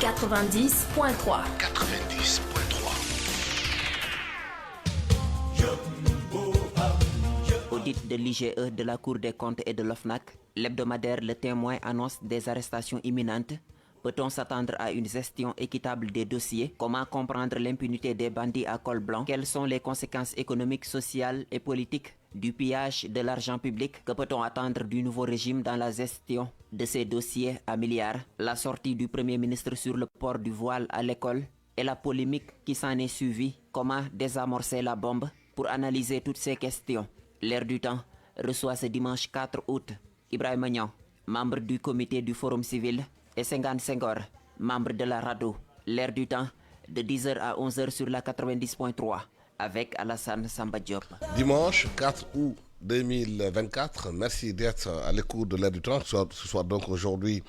90.3. 90.3. Audit de l'IGE, de la Cour des comptes et de l'OFNAC, l'hebdomadaire Le Témoin annonce des arrestations imminentes. Peut-on s'attendre à une gestion équitable des dossiers? Comment comprendre l'impunité des bandits à col blanc? Quelles sont les conséquences économiques, sociales et politiques du pillage de l'argent public? Que peut-on attendre du nouveau régime dans la gestion de ces dossiers à milliards? La sortie du Premier ministre sur le port du voile à l'école et la polémique qui s'en est suivie. Comment désamorcer la bombe? Pour analyser toutes ces questions, L'Air du Temps reçoit ce dimanche 4 août Ibrahima Niang, membre du comité du Forum civil, et Senghane Senghor, membre de la RADDHO. L'Air du Temps de 10h à 11h sur la 90.3 avec Alassane Samba Diop. Dimanche 4 août 2024, merci d'être à l'écoute de l'Air du Temps. Ce soit donc aujourd'hui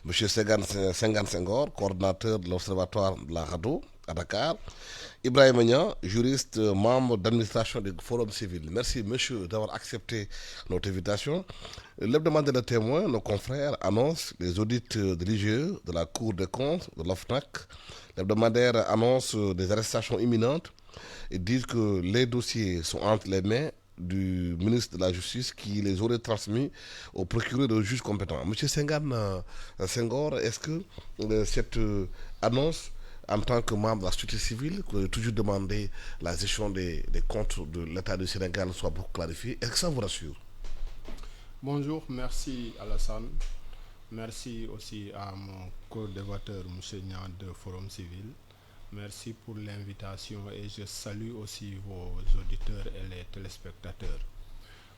M. Senghane Senghor, coordinateur de l'Observatoire de la RADDHO à Dakar. Ibrahima Niang, juriste, membre d'administration du Forum civil. Merci, monsieur, d'avoir accepté notre invitation. L'hebdomadaire Le Témoin, nos confrères, annonce les audits de l'IGE, de la Cour des comptes, de l'OFNAC. L'hebdomadaire annonce des arrestations imminentes et dit que les dossiers sont entre les mains du ministre de la Justice qui les aurait transmis au procureur de juge compétent. Monsieur Senghane Senghor, est-ce que cette annonce, en tant que membre de la société civile, que toujours demandé la gestion des comptes de l'État du Sénégal soit beaucoup clarifiée, est-ce que ça vous rassure? Bonjour, merci Alassane. Merci aussi à mon co-débatteur M. Niang de Forum civil. Merci pour l'invitation et je salue aussi vos auditeurs et les téléspectateurs.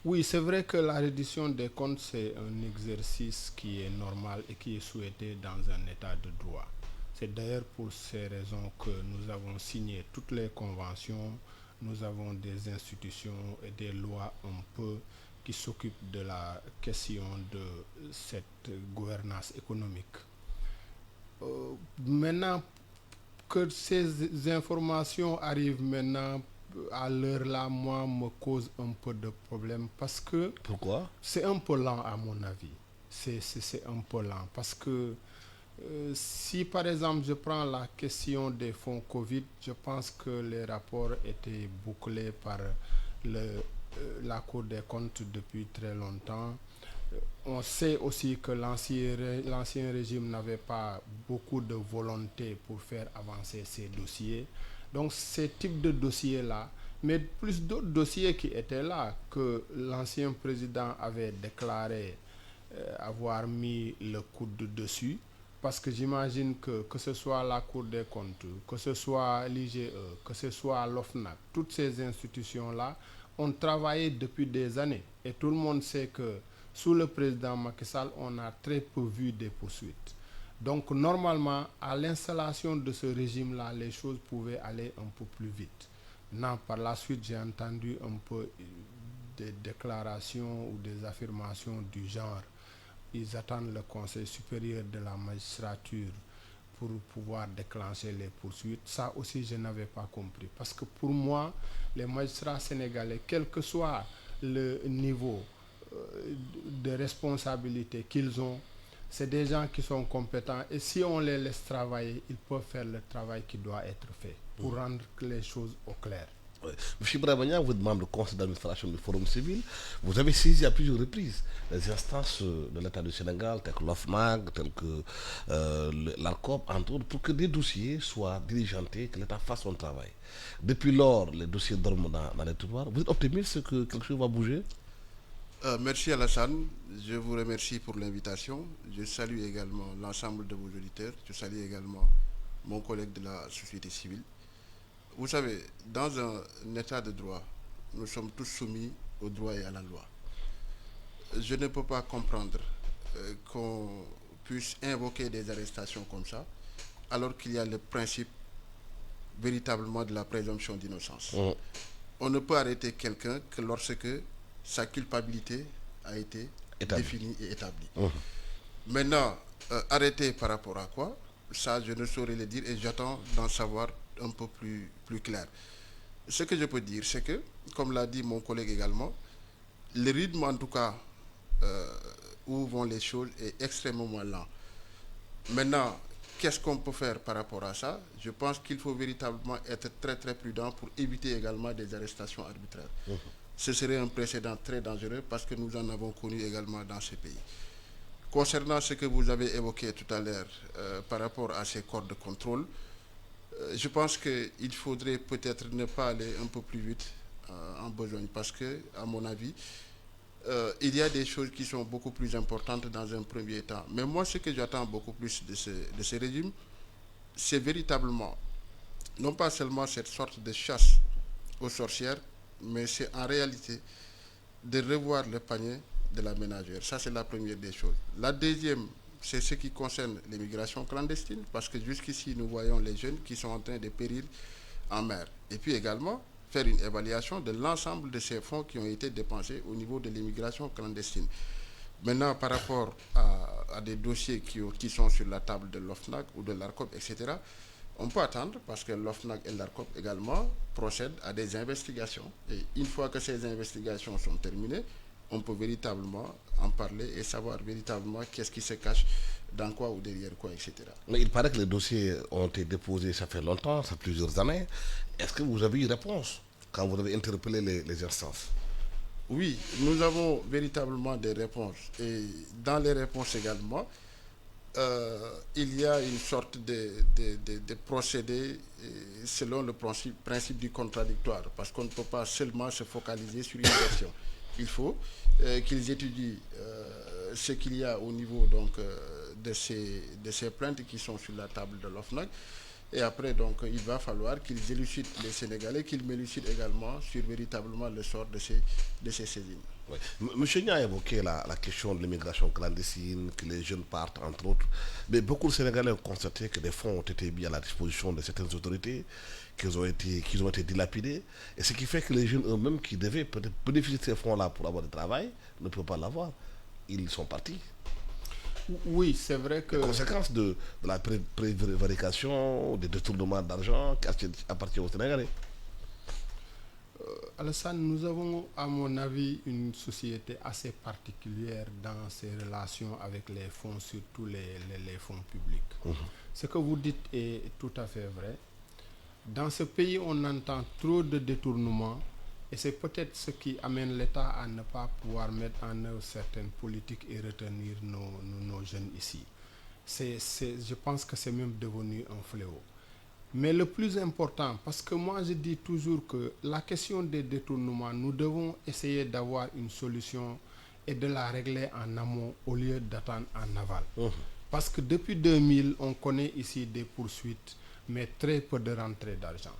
Oui, c'est vrai que la reddition des comptes, c'est un exercice qui est normal et qui est souhaité dans un état de droit. C'est d'ailleurs pour ces raisons que nous avons signé toutes les conventions, nous avons des institutions et des lois un peu qui s'occupent de la question de cette gouvernance économique. Maintenant que ces informations arrivent maintenant à l'heure là, moi, me cause un peu de problème parce que... Pourquoi? C'est un peu lent à mon avis. C'est un peu lent parce que si par exemple je prends la question des fonds Covid, je pense que les rapports étaient bouclés par la Cour des comptes depuis très longtemps. On sait aussi que l'ancien régime n'avait pas beaucoup de volonté pour faire avancer ces dossiers. Donc ces types de dossiers-là, mais plus d'autres dossiers qui étaient là, que l'ancien président avait déclaré avoir mis le coude dessus. Parce que j'imagine que ce soit la Cour des comptes, que ce soit l'IGE, que ce soit l'OFNAC, toutes ces institutions-là ont travaillé depuis des années. Et tout le monde sait que sous le président Macky Sall, on a très peu vu des poursuites. Donc normalement, à l'installation de ce régime-là, les choses pouvaient aller un peu plus vite. Non, par la suite, j'ai entendu un peu des déclarations ou des affirmations du genre. Ils attendent le Conseil supérieur de la magistrature pour pouvoir déclencher les poursuites. Ça aussi, je n'avais pas compris. Parce que pour moi, les magistrats sénégalais, quel que soit le niveau de responsabilité qu'ils ont, c'est des gens qui sont compétents. Et si on les laisse travailler, ils peuvent faire le travail qui doit être fait pour rendre les choses au clair. Oui. M. Ibrahima Niang, vous êtes membre du conseil d'administration du Forum civil. Vous avez saisi à plusieurs reprises les instances de l'État du Sénégal, telles que l'OFNAC, telles que l'ARCOP, entre autres, pour que des dossiers soient diligentés, que l'État fasse son travail. Depuis lors, les dossiers dorment dans les tiroirs. Vous êtes optimiste que quelque chose va bouger? Merci Alassane, je vous remercie pour l'invitation. Je salue également l'ensemble de vos auditeurs. Je salue également mon collègue de la société civile. Vous savez, dans un état de droit, nous sommes tous soumis au droit et à la loi. Je ne peux pas comprendre qu'on puisse invoquer des arrestations comme ça, alors qu'il y a le principe véritablement de la présomption d'innocence. On ne peut arrêter quelqu'un que lorsque sa culpabilité a été définie et établie. Maintenant, arrêter par rapport à quoi? Ça, je ne saurais le dire et j'attends d'en savoir un peu plus clair. Ce que je peux dire, c'est que, comme l'a dit mon collègue également, le rythme en tout cas où vont les choses est extrêmement lent. Maintenant, qu'est-ce qu'on peut faire par rapport à ça? Je pense qu'il faut véritablement être très très prudent pour éviter également des arrestations arbitraires. Ce serait un précédent très dangereux parce que nous en avons connu également dans ce pays. Concernant ce que vous avez évoqué tout à l'heure par rapport à ces corps de contrôle, je pense qu'il faudrait peut-être ne pas aller un peu plus vite en besogne parce que, à mon avis, il y a des choses qui sont beaucoup plus importantes dans un premier temps. Mais moi, ce que j'attends beaucoup plus de ce régime, c'est véritablement, non pas seulement cette sorte de chasse aux sorcières, mais c'est en réalité de revoir le panier de la ménagère. Ça, c'est la première des choses. La deuxième, c'est ce qui concerne l'immigration clandestine, parce que jusqu'ici, nous voyons les jeunes qui sont en train de périr en mer. Et puis également, faire une évaluation de l'ensemble de ces fonds qui ont été dépensés au niveau de l'immigration clandestine. Maintenant, par rapport à des dossiers qui sont sur la table de l'OFNAC ou de l'ARCOP, etc., on peut attendre parce que l'OFNAC et l'ARCOP également procèdent à des investigations. Et une fois que ces investigations sont terminées, on peut véritablement en parler et savoir véritablement qu'est-ce qui se cache dans quoi ou derrière quoi, etc. Mais il paraît que les dossiers ont été déposés, ça fait longtemps, ça fait plusieurs années. Est-ce que vous avez eu réponse quand vous avez interpellé les instances? Oui, nous avons véritablement des réponses. Et dans les réponses également, il y a une sorte de procédé selon le principe du contradictoire, parce qu'on ne peut pas seulement se focaliser sur une version. Il faut qu'ils étudient ce qu'il y a au niveau donc, de ces plaintes qui sont sur la table de l'OFNAC. Et après, donc, il va falloir qu'ils élucident les Sénégalais, qu'ils m'élucident également sur véritablement le sort de ces saisines. Oui. Monsieur Nia a évoqué la question de l'immigration clandestine, que les jeunes partent, entre autres. Mais beaucoup de Sénégalais ont constaté que des fonds ont été mis à la disposition de certaines autorités, qu'ils ont été dilapidés. Et ce qui fait que les jeunes eux-mêmes qui devaient peut-être bénéficier de ces fonds-là pour avoir du travail ne peuvent pas l'avoir. Ils sont partis. Oui, c'est vrai que... Les conséquences de la prévarication, des détournements d'argent qui appartiennent aux Sénégalais. Alassane, nous avons, à mon avis, une société assez particulière dans ses relations avec les fonds, surtout les fonds publics. Ce que vous dites est tout à fait vrai. Dans ce pays, on entend trop de détournements et c'est peut-être ce qui amène l'État à ne pas pouvoir mettre en œuvre certaines politiques et retenir nos jeunes ici. Je pense que c'est même devenu un fléau. Mais le plus important, parce que moi je dis toujours que la question des détournements, nous devons essayer d'avoir une solution et de la régler en amont au lieu d'attendre en aval. Parce que depuis 2000, on connaît ici des poursuites, mais très peu de rentrées d'argent.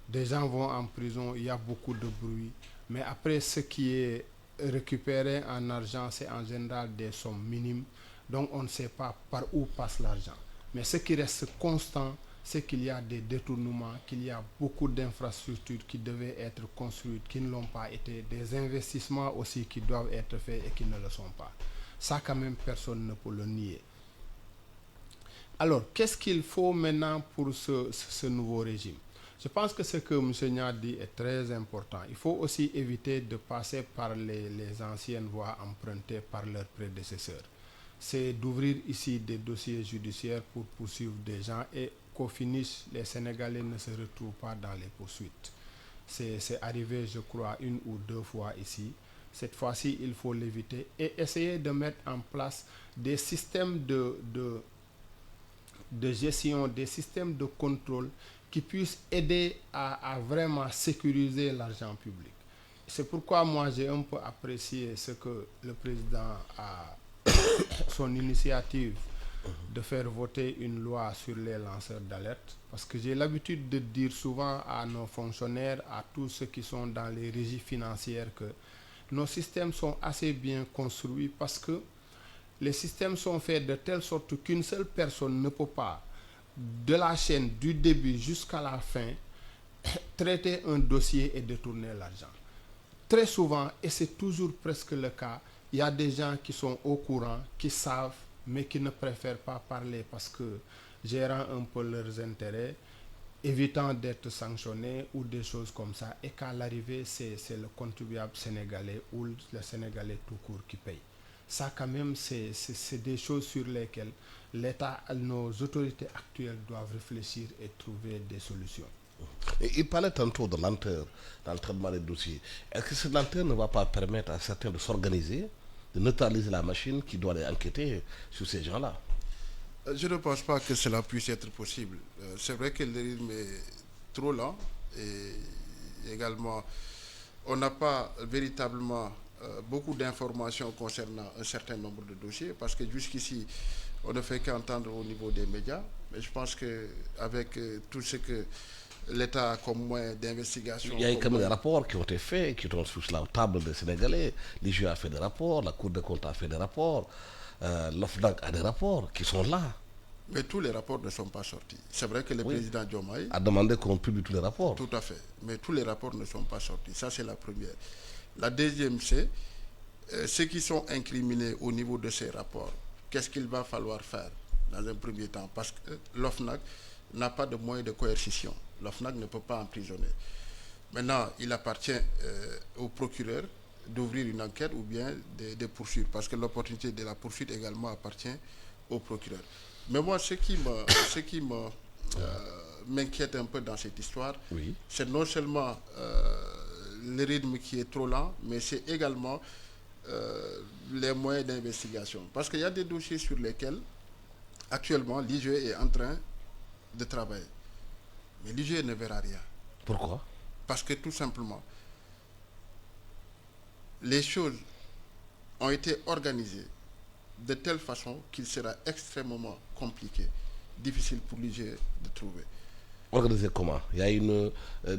Des gens vont en prison, il y a beaucoup de bruit, mais après ce qui est récupéré en argent, c'est en général des sommes minimes, donc on ne sait pas par où passe l'argent. Mais ce qui reste constant, c'est qu'il y a des détournements, qu'il y a beaucoup d'infrastructures qui devaient être construites, qui ne l'ont pas été, des investissements aussi qui doivent être faits et qui ne le sont pas. Ça, quand même, personne ne peut le nier. Alors, qu'est-ce qu'il faut maintenant pour ce nouveau régime? Je pense que ce que M. Nia dit est très important. Il faut aussi éviter de passer par les anciennes voies empruntées par leurs prédécesseurs. C'est d'ouvrir ici des dossiers judiciaires pour poursuivre des gens et qu'au finish, les Sénégalais ne se retrouvent pas dans les poursuites. C'est arrivé, je crois, une ou deux fois ici. Cette fois-ci, il faut l'éviter et essayer de mettre en place des systèmes de gestion, des systèmes de contrôle qui puissent aider à vraiment sécuriser l'argent public. C'est pourquoi moi j'ai un peu apprécié ce que le président a, son initiative de faire voter une loi sur les lanceurs d'alerte, parce que j'ai l'habitude de dire souvent à nos fonctionnaires, à tous ceux qui sont dans les régies financières, que nos systèmes sont assez bien construits parce que les systèmes sont faits de telle sorte qu'une seule personne ne peut pas, de la chaîne du début jusqu'à la fin, traiter un dossier et détourner l'argent. Très souvent, et c'est toujours presque le cas, il y a des gens qui sont au courant, qui savent, mais qui ne préfèrent pas parler parce que gérant un peu leurs intérêts, évitant d'être sanctionnés ou des choses comme ça, et qu'à l'arrivée, c'est le contribuable sénégalais ou le Sénégalais tout court qui paye. Ça, quand même, c'est des choses sur lesquelles l'État, nos autorités actuelles doivent réfléchir et trouver des solutions. Et il parlait tantôt de lenteur dans le traitement des dossiers. Est-ce que cette lenteur ne va pas permettre à certains de s'organiser, de neutraliser la machine qui doit aller enquêter sur ces gens-là? Je ne pense pas que cela puisse être possible. C'est vrai que le rythme est trop lent et également on n'a pas véritablement beaucoup d'informations concernant un certain nombre de dossiers parce que jusqu'ici on ne fait qu'entendre au niveau des médias. Mais je pense qu'avec tout ce que l'État a comme moyen d'investigation... Il y a quand même des rapports qui ont été faits, qui sont sur la table des Sénégalais. L'IGE a fait des rapports, la Cour des comptes a fait des rapports, l'OFNAC a des rapports qui sont là. Mais tous les rapports ne sont pas sortis. C'est vrai que le président Diomaye a demandé qu'on publie tous les rapports. Tout à fait. Mais tous les rapports ne sont pas sortis. Ça, c'est la première. La deuxième, c'est ceux qui sont incriminés au niveau de ces rapports. Qu'est-ce qu'il va falloir faire dans un premier temps? Parce que l'OFNAC n'a pas de moyens de coercition. L'OFNAC ne peut pas emprisonner. Maintenant, il appartient au procureur d'ouvrir une enquête ou bien de poursuivre. Parce que l'opportunité de la poursuite également appartient au procureur. Mais moi, ce qui m'inquiète un peu dans cette histoire, c'est non seulement le rythme qui est trop lent, mais c'est également les moyens d'investigation. Parce qu'il y a des dossiers sur lesquels, actuellement, l'IGE est en train de travailler. Mais l'IGE ne verra rien. Pourquoi? Parce que tout simplement, les choses ont été organisées de telle façon qu'il sera extrêmement compliqué, difficile pour l'IGE de trouver. Organisé comment? Il y a une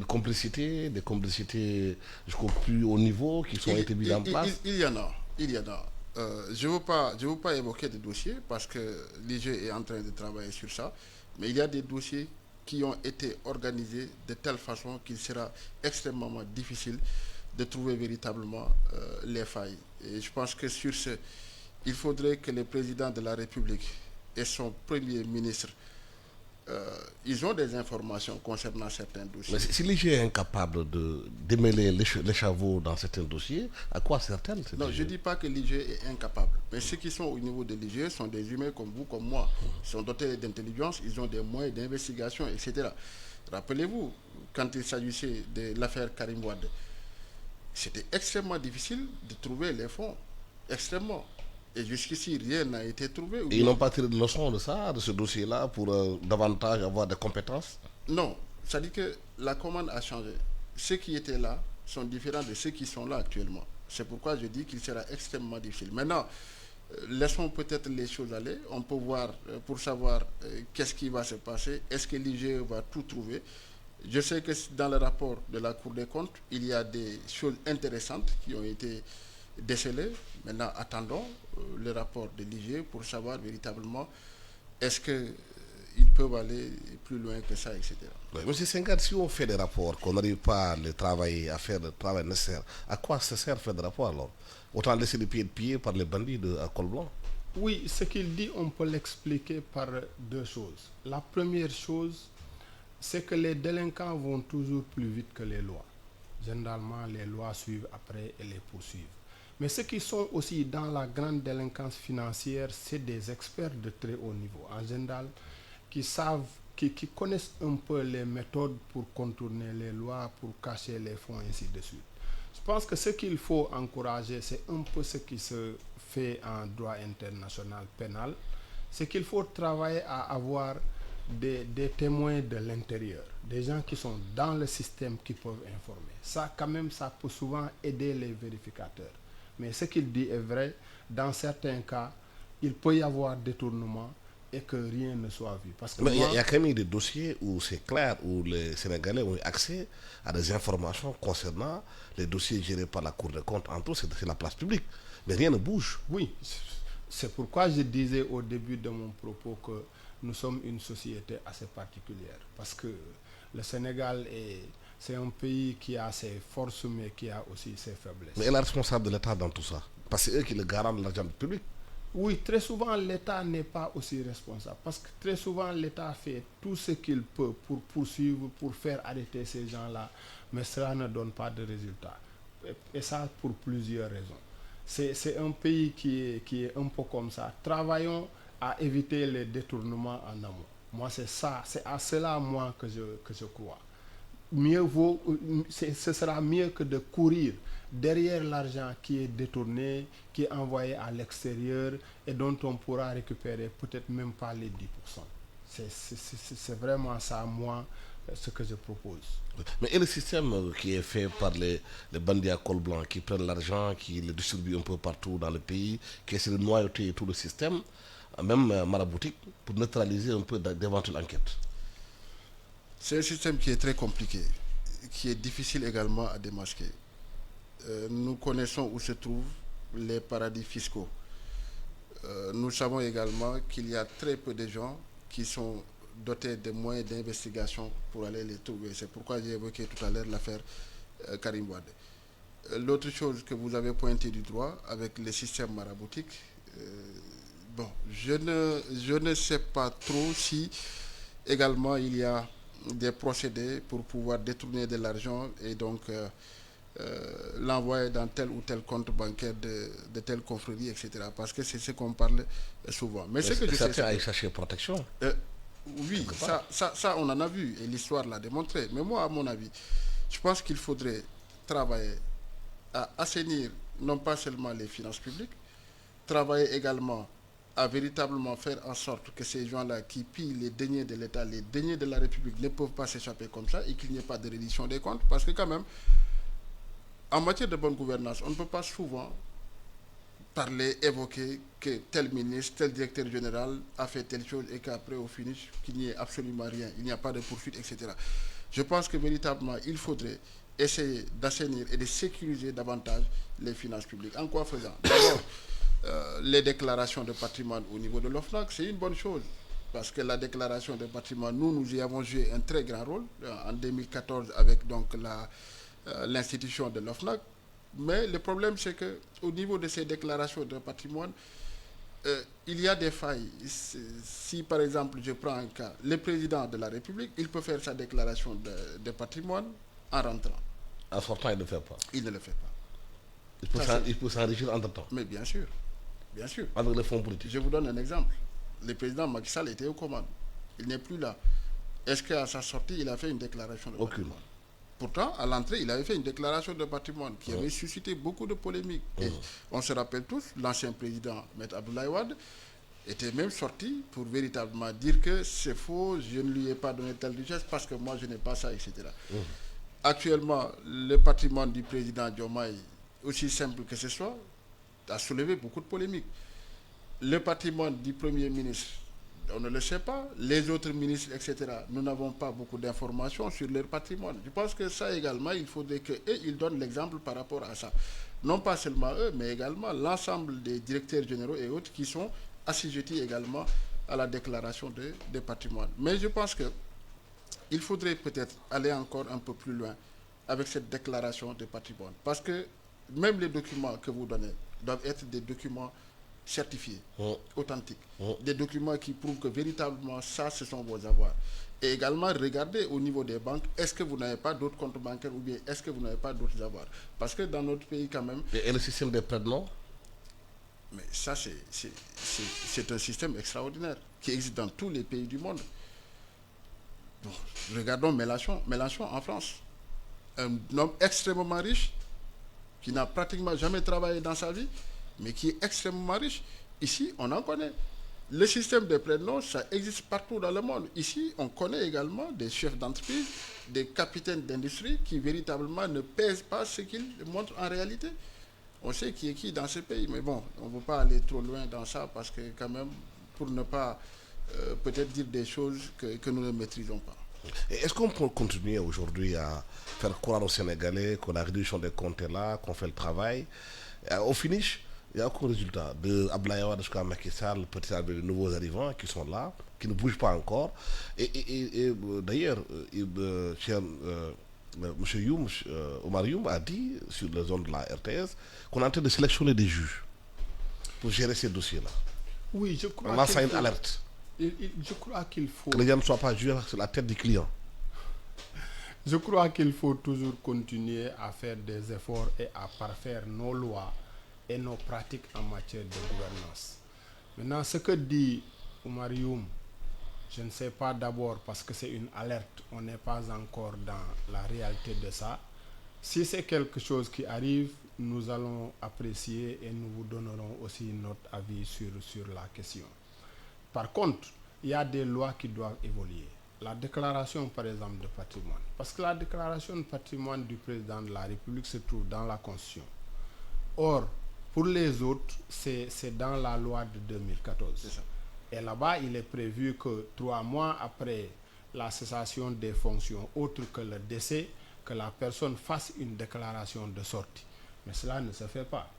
complicité, des complicités jusqu'au plus haut niveau qui ont été mises en place? Il y en a. Je ne veux pas évoquer des dossiers parce que l'IGE est en train de travailler sur ça, mais il y a des dossiers qui ont été organisés de telle façon qu'il sera extrêmement difficile de trouver véritablement les failles. Et je pense que sur ce, il faudrait que le président de la République et son premier ministre, ils ont des informations concernant certains dossiers. Mais si l'IGE est incapable de démêler l'échafaud dans certains dossiers, à quoi sert-elle? Non, je ne dis pas que l'IGE est incapable. Mais ceux qui sont au niveau de l'IGE sont des humains comme vous, comme moi. Ils sont dotés d'intelligence, ils ont des moyens d'investigation, etc. Rappelez-vous, quand il s'agissait de l'affaire Karim Wade, c'était extrêmement difficile de trouver les fonds. Extrêmement. Et jusqu'ici, rien n'a été trouvé. Et ils n'ont pas tiré de leçon de ça, de ce dossier-là, pour davantage avoir des compétences? Non, ça dit que la commande a changé. Ceux qui étaient là sont différents de ceux qui sont là actuellement. C'est pourquoi je dis qu'il sera extrêmement difficile. Maintenant, laissons peut-être les choses aller. On peut voir, pour savoir qu'est-ce qui va se passer. Est-ce que l'IGE va tout trouver? Je sais que dans le rapport de la Cour des comptes, il y a des choses intéressantes qui ont été décelées. Maintenant, attendons le rapport de l'IGE pour savoir véritablement est-ce qu'ils peuvent aller plus loin que ça, etc. Monsieur Senghor, si on fait des rapports, qu'on n'arrive pas à les travailler, à faire le travail nécessaire, à quoi ça sert de faire des rapports alors? Autant laisser les pieds de pied par les bandits à col blanc. Oui, ce qu'il dit, on peut l'expliquer par deux choses. La première chose, c'est que les délinquants vont toujours plus vite que les lois. Généralement, les lois suivent après et les poursuivent. Mais ceux qui sont aussi dans la grande délinquance financière, c'est des experts de très haut niveau. En général, qui connaissent un peu les méthodes pour contourner les lois, pour cacher les fonds, et ainsi de suite. Je pense que ce qu'il faut encourager, c'est un peu ce qui se fait en droit international pénal. C'est qu'il faut travailler à avoir des témoins de l'intérieur, des gens qui sont dans le système qui peuvent informer. Ça, quand même, ça peut souvent aider les vérificateurs. Mais ce qu'il dit est vrai, dans certains cas, il peut y avoir détournement et que rien ne soit vu. Parce que mais il y a quand même des dossiers où c'est clair, où les Sénégalais ont eu accès à des informations concernant les dossiers gérés par la Cour des comptes. En tout, c'est la place publique. Mais rien ne bouge. Oui, c'est pourquoi je disais au début de mon propos que nous sommes une société assez particulière. Parce que le Sénégal c'est un pays qui a ses forces, mais qui a aussi ses faiblesses. Mais elle est responsable de l'État dans tout ça. Parce que c'est eux qui le garant de l'argent public. Oui, très souvent, l'État n'est pas aussi responsable. Parce que très souvent, l'État fait tout ce qu'il peut pour poursuivre, pour faire arrêter ces gens-là. Mais cela ne donne pas de résultat. Et ça, pour plusieurs raisons. C'est un pays qui est un peu comme ça. Travaillons à éviter les détournements en amont. Moi, c'est ça, c'est à cela, moi, que je crois. Mieux vaut, ce sera mieux que de courir derrière l'argent qui est détourné, qui est envoyé à l'extérieur et dont on pourra récupérer peut-être même pas les 10%. C'est vraiment ça, moi, ce que je propose. Mais et le système qui est fait par les bandits à col blanc qui prennent l'argent, qui le distribuent un peu partout dans le pays, qui essaient de noyauter tout le système, même maraboutique, pour neutraliser un peu d'éventuelles enquêtes? C'est un système qui est très compliqué, qui est difficile également à démasquer. Nous connaissons où se trouvent les paradis fiscaux. Nous savons également qu'il y a très peu de gens qui sont dotés de moyens d'investigation pour aller les trouver. C'est pourquoi j'ai évoqué tout à l'heure l'affaire Karim Wade. L'autre chose que vous avez pointé du doigt avec le système maraboutique, bon, je ne sais pas trop si également il y a des procédés pour pouvoir détourner de l'argent et donc l'envoyer dans tel ou tel compte bancaire de telle confrérie, etc. Parce que c'est ce qu'on parle souvent. Mais ce que je sais, à y chercher protection. Oui, ça, on en a vu et l'histoire l'a démontré. Mais moi, à mon avis, je pense qu'il faudrait travailler à assainir non pas seulement les finances publiques, travailler également à véritablement faire en sorte que ces gens-là qui pillent les deniers de l'État, les deniers de la République ne peuvent pas s'échapper comme ça et qu'il n'y ait pas de reddition des comptes. Parce que quand même, en matière de bonne gouvernance, on ne peut pas souvent parler, évoquer que tel ministre, tel directeur général a fait telle chose et qu'après au finish, qu'il n'y ait absolument rien, il n'y a pas de poursuite, etc. Je pense que véritablement, il faudrait essayer d'assainir et de sécuriser davantage les finances publiques. En quoi faisant? D'abord, les déclarations de patrimoine au niveau de l'OFNAC, c'est une bonne chose. Parce que la déclaration de patrimoine, nous y avons joué un très grand rôle en 2014 avec donc l'institution de l'OFNAC. Mais le problème, c'est qu'au niveau de ces déclarations de patrimoine, il y a des failles. Si, par exemple, je prends un cas, le président de la République, il peut faire sa déclaration de patrimoine en rentrant. En sortant, il ne le fait pas. Il ne le fait pas. Il peut s'enrichir entre-temps. Mais bien sûr, bien sûr. Avec les fonds politiques. Je vous donne un exemple. Le président Macky Sall était aux commandes. Il n'est plus là. Est-ce qu'à sa sortie, il a fait une déclaration de patrimoine? Pourtant, à l'entrée, il avait fait une déclaration de patrimoine qui avait suscité beaucoup de polémiques. Et on se rappelle tous, l'ancien président M. Abdoulaye Wade était même sorti pour véritablement dire que c'est faux, je ne lui ai pas donné telle richesse parce que moi je n'ai pas ça, etc. Actuellement, le patrimoine du président Diomaye, aussi simple que ce soit, a soulevé beaucoup de polémiques. Le patrimoine du Premier ministre, on ne le sait pas. Les autres ministres, etc., nous n'avons pas beaucoup d'informations sur leur patrimoine. Je pense que ça également, il faudrait qu'eux, ils donnent l'exemple par rapport à ça. Non pas seulement eux, mais également l'ensemble des directeurs généraux et autres qui sont assujettis également à la déclaration de patrimoine. Mais je pense qu'il faudrait peut-être aller encore un peu plus loin avec cette déclaration de patrimoine. Parce que même les documents que vous donnez doivent être des documents certifiés, authentiques, des documents qui prouvent que véritablement ça, ce sont vos avoirs. Et également, regardez au niveau des banques, est-ce que vous n'avez pas d'autres comptes bancaires ou bien est-ce que vous n'avez pas d'autres avoirs? Parce que dans notre pays, quand même... Et le système des prêts, non? Mais ça, c'est un système extraordinaire qui existe dans tous les pays du monde. Bon, regardons Mélenchon en France. Un homme extrêmement riche qui n'a pratiquement jamais travaillé dans sa vie, mais qui est extrêmement riche. Ici, on en connaît. Le système de prêt-nom, ça existe partout dans le monde. Ici, on connaît également des chefs d'entreprise, des capitaines d'industrie qui véritablement ne pèsent pas ce qu'ils montrent en réalité. On sait qui est qui dans ce pays, mais bon, on ne veut pas aller trop loin dans ça parce que quand même, pour ne pas peut-être dire des choses que nous ne maîtrisons pas. Est-ce qu'on peut continuer aujourd'hui à faire croire aux Sénégalais que la réduction des comptes est là, qu'on fait le travail? Au finish, il n'y a aucun résultat. De Abdoulaye Wade jusqu'à Macky Sall, peut-être avec de nouveaux arrivants qui sont là, qui ne bougent pas encore. Et d'ailleurs, M. Youm, Omar Youm a dit sur la zone de la RTS qu'on est en train de sélectionner des juges pour gérer ces dossiers-là. Oui, je crois. On lance une alerte. Je crois qu'il faut... Que les gens ne soient pas jugés sur la tête du client. Je crois qu'il faut toujours continuer à faire des efforts et à parfaire nos lois et nos pratiques en matière de gouvernance. Maintenant, ce que dit Oumar Youm, je ne sais pas d'abord parce que c'est une alerte, on n'est pas encore dans la réalité de ça. Si c'est quelque chose qui arrive, nous allons apprécier et nous vous donnerons aussi notre avis sur la question. Par contre, il y a des lois qui doivent évoluer. La déclaration, par exemple, de patrimoine. Parce que la déclaration de patrimoine du président de la République se trouve dans la Constitution. Or, pour les autres, c'est dans la loi de 2014. C'est ça. Et là-bas, il est prévu que 3 mois après la cessation des fonctions, autre que le décès, que la personne fasse une déclaration de sortie. Mais cela ne se fait pas.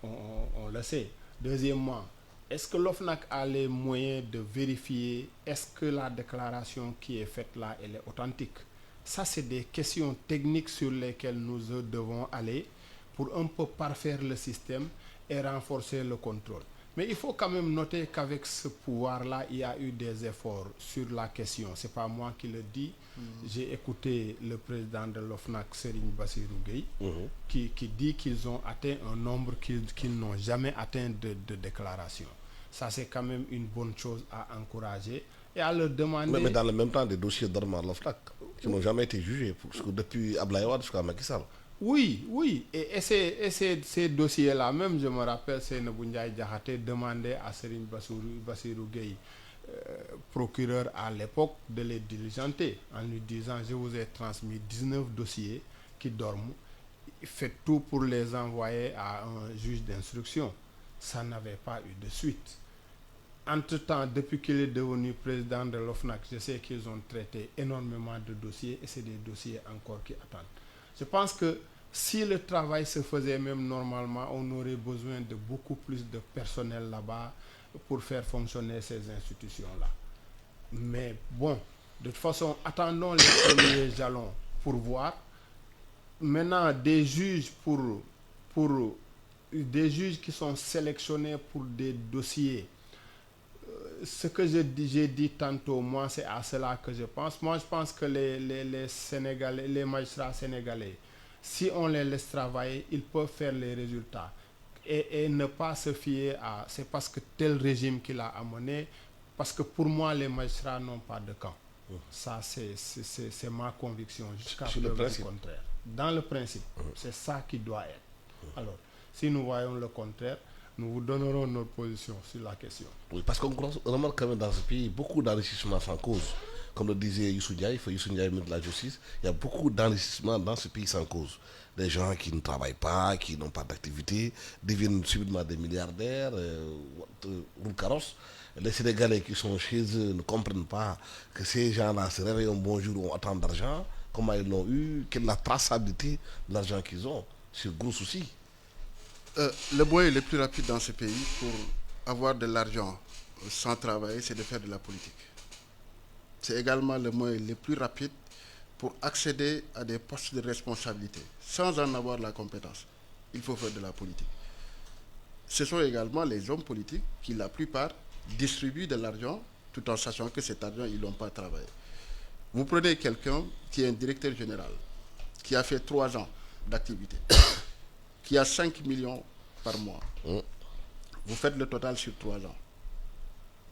On le sait. Deuxièmement, est-ce que l'OFNAC a les moyens de vérifier est-ce que la déclaration qui est faite là, elle est authentique? Ça, c'est des questions techniques sur lesquelles nous devons aller pour un peu parfaire le système et renforcer le contrôle. Mais il faut quand même noter qu'avec ce pouvoir-là, il y a eu des efforts sur la question. Ce n'est pas moi qui le dis. J'ai écouté le président de l'OFNAC, Serigne Bassirou Gueye, qui dit qu'ils ont atteint un nombre qu'ils n'ont jamais atteint de déclaration. Ça, c'est quand même une bonne chose à encourager et à leur demander... Mais dans le même temps, des dossiers dormants à l'OFNAC qui n'ont jamais été jugés depuis Abdoulaye Wade jusqu'à Macky Sall. Oui. Et ces dossiers-là, même je me rappelle, c'est Seynabou Ndiaye Diakhaté demandait à Serigne Bassirou Gueye, procureur à l'époque, de les diligenter en lui disant « Je vous ai transmis 19 dossiers qui dorment, faites tout pour les envoyer à un juge d'instruction. » Ça n'avait pas eu de suite. Entre-temps, depuis qu'il est devenu président de l'OFNAC, je sais qu'ils ont traité énormément de dossiers et c'est des dossiers encore qui attendent. Je pense que si le travail se faisait même normalement, on aurait besoin de beaucoup plus de personnel là-bas pour faire fonctionner ces institutions-là. Mais bon, de toute façon, attendons les premiers jalons pour voir. Maintenant, des juges des juges qui sont sélectionnés pour des dossiers. Ce que j'ai dit tantôt, moi, c'est à cela que je pense. Moi, je pense que les Sénégalais, les magistrats sénégalais, si on les laisse travailler, ils peuvent faire les résultats. Et ne pas se fier à... C'est parce que tel régime qui l'a amené. Parce que pour moi, les magistrats n'ont pas de camp. Ça, c'est ma conviction jusqu'à preuve du contraire. Dans le principe, c'est ça qui doit être. Alors, si nous voyons le contraire, nous vous donnerons notre position sur la question. Oui, parce qu'on remarque quand même dans ce pays beaucoup d'enrichissement sans cause. Comme le disait Youssou Ndiaye, ministre de la Justice, il y a beaucoup d'enrichissement dans ce pays sans cause. Des gens qui ne travaillent pas, qui n'ont pas d'activité, deviennent subitement des milliardaires, roulent carrosse. Les Sénégalais qui sont chez eux ne comprennent pas que ces gens-là se réveillent un bon jour, ont autant d'argent, comment ils l'ont eu, quelle est la traçabilité de l'argent qu'ils ont. C'est un gros souci. Le moyen le plus rapide dans ce pays pour avoir de l'argent sans travailler, c'est de faire de la politique. C'est également le moyen le plus rapide pour accéder à des postes de responsabilité sans en avoir la compétence. Il faut faire de la politique. Ce sont également les hommes politiques qui, la plupart, distribuent de l'argent tout en sachant que cet argent, ils ne l'ont pas travaillé. Vous prenez quelqu'un qui est un directeur général, qui a fait 3 ans d'activité, qui a 5 millions par mois. Vous faites le total sur 3 ans.